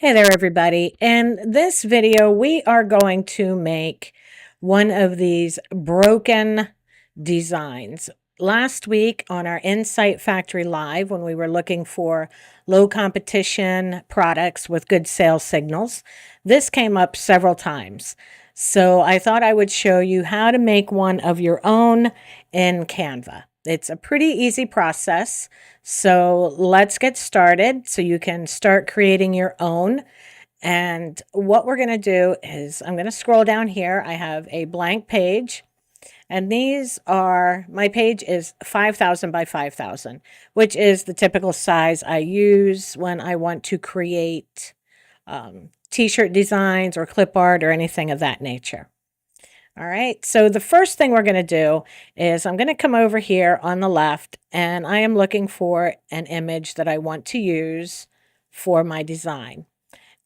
Hey there, everybody. In this video, we are going to make one of these broken designs. Last week on our Insight Factory Live, when we were looking for low competition products with good sales signals, this came up several times. So I thought I would show you how to make one of your own in Canva. It's a pretty easy process. So let's get started so you can start creating your own. And what we're going to do is I'm going to scroll down here. I have a blank page, and these are, my page is 5,000 by 5,000, which is the typical size I use when I want to create t-shirt designs or clip art or anything of that nature. All right, so the first thing we're going to do is I'm going to come over here on the left, and I am looking for an image that I want to use for my design.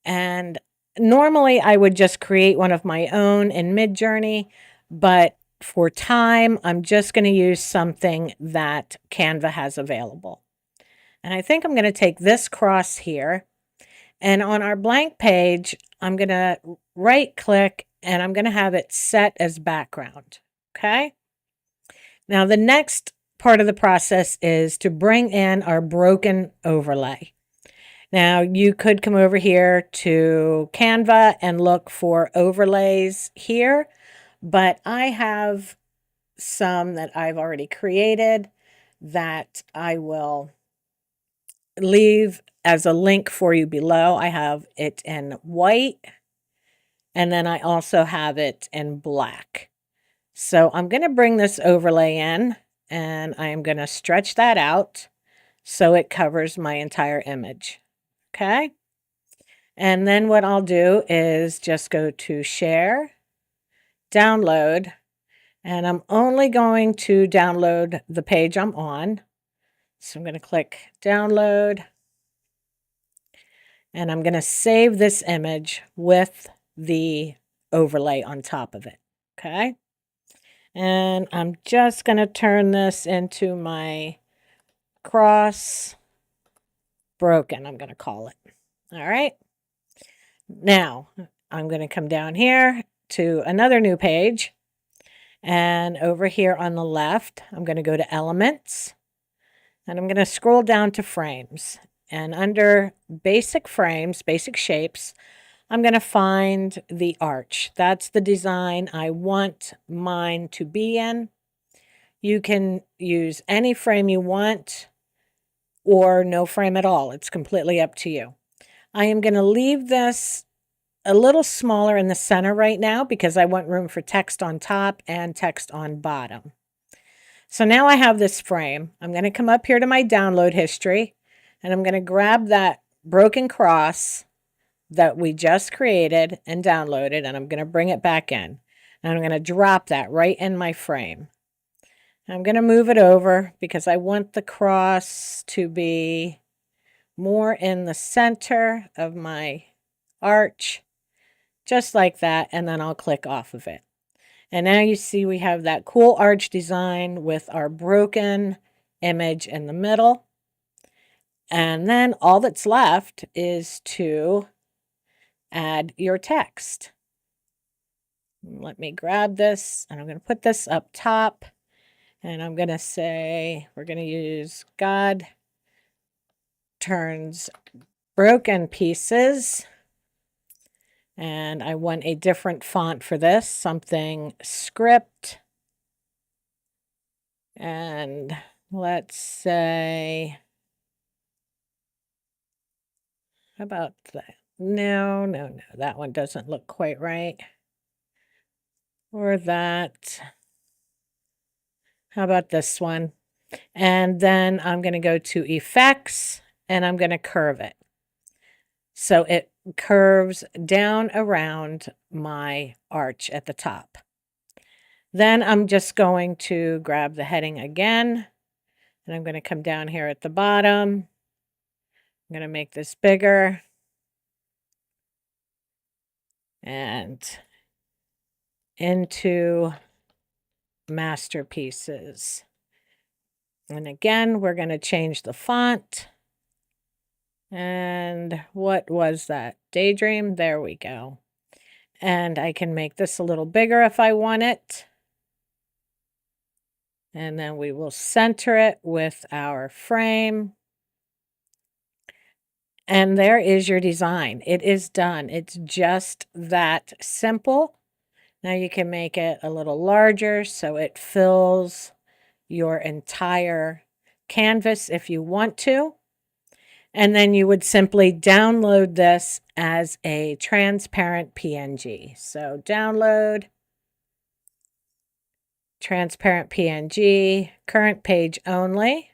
And normally I would just create one of my own in Midjourney, but for time, I'm just going to use something that Canva has available. And I think I'm going to take this cross here, and on our blank page, I'm going to right click and I'm going to have it set as background. Okay. Now the next part of the process is to bring in our broken overlay. Now you could come over here to Canva and look for overlays here, but I have some that I've already created that I will leave as a link for you below. I have it in white, and then I also have it in black. So I'm going to bring this overlay in, and I am going to stretch that out so it covers my entire image. Okay. And then what I'll do is just go to share, download, and I'm only going to download the page I'm on. So I'm going to click download, and I'm going to save this image with the overlay on top of it. Okay. And I'm just going to turn this into my cross broken, I'm going to call it. All right. Now I'm going to come down here to another new page. And over here on the left, I'm going to go to elements, and I'm going to scroll down to frames. And under basic frames, basic shapes, I'm going to find the arch. That's the design I want mine to be in. You can use any frame you want or no frame at all. It's completely up to you. I am going to leave this a little smaller in the center right now because I want room for text on top and text on bottom. So now I have this frame. I'm going to come up here to my download history, and I'm going to grab that broken cross that we just created and downloaded, and I'm going to bring it back in. And I'm going to drop that right in my frame. I'm going to move it over because I want the cross to be more in the center of my arch, just like that, and then I'll click off of it. And now you see we have that cool arch design with our broken image in the middle. And then all that's left is to add your text. Let me grab this, and I'm going to put this up top, and I'm going to say we're going to use God turns broken pieces. And I want a different font for this, something script. And let's say, how about that? No, that one doesn't look quite right. Or that. How about this one? And then I'm going to go to effects, and I'm going to curve it. So it curves down around my arch at the top. Then I'm just going to grab the heading again, and I'm going to come down here at the bottom. I'm going to make this bigger. And into masterpieces. And again, we're going to change the font. And what was that? Daydream? There we go. And I can make this a little bigger if I want it. And then we will center it with our frame. And there is your design. It is done. It's just that simple. Now you can make it a little larger so it fills your entire canvas if you want to. And then you would simply download this as a transparent PNG. So download, transparent PNG, current page only.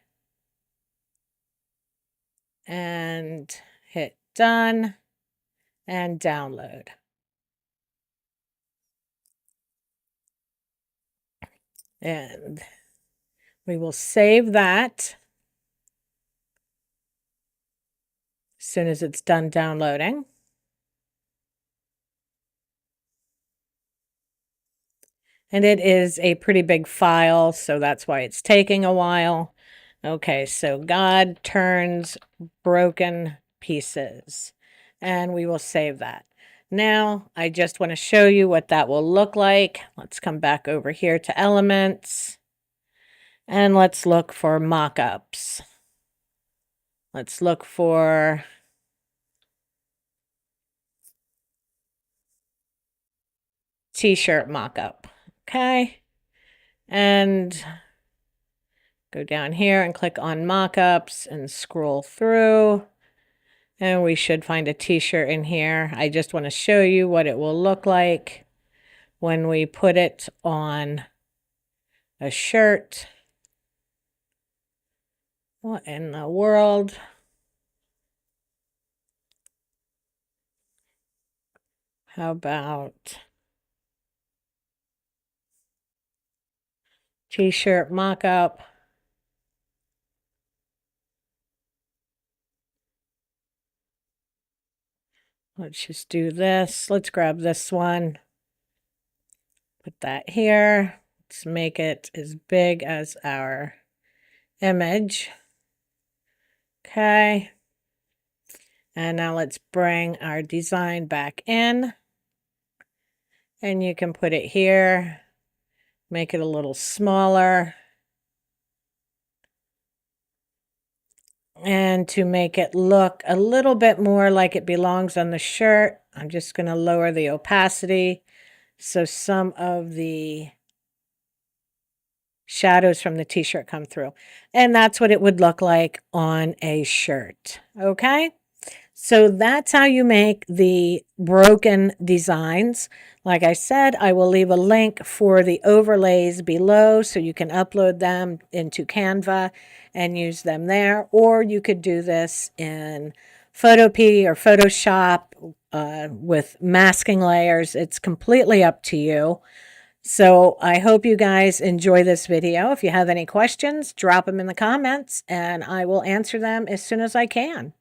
And hit done and download. And we will save that as soon as it's done downloading. And it is a pretty big file, so that's why it's taking a while. Okay, so God turns broken pieces. And we will save that. Now, I just want to show you what that will look like. Let's come back over here to Elements. And let's look for mockups. Let's look for t-shirt mockup. Okay. And go down here and click on mockups and scroll through. And we should find a t-shirt in here. I just want to show you what it will look like when we put it on a shirt. What in the world? How about t-shirt mock-up? Let's just do this. Let's grab this one. Put that here. Let's make it as big as our image. Okay. And now let's bring our design back in. And you can put it here. Make it a little smaller. And to make it look a little bit more like it belongs on the shirt, I'm just going to lower the opacity so some of the shadows from the t-shirt come through. And that's what it would look like on a shirt. Okay? So that's how you make the broken designs. Like I said, I will leave a link for the overlays below so you can upload them into Canva and use them there. Or you could do this in Photopea or Photoshop with masking layers. It's completely up to you. So I hope you guys enjoy this video. If you have any questions, drop them in the comments and I will answer them as soon as I can.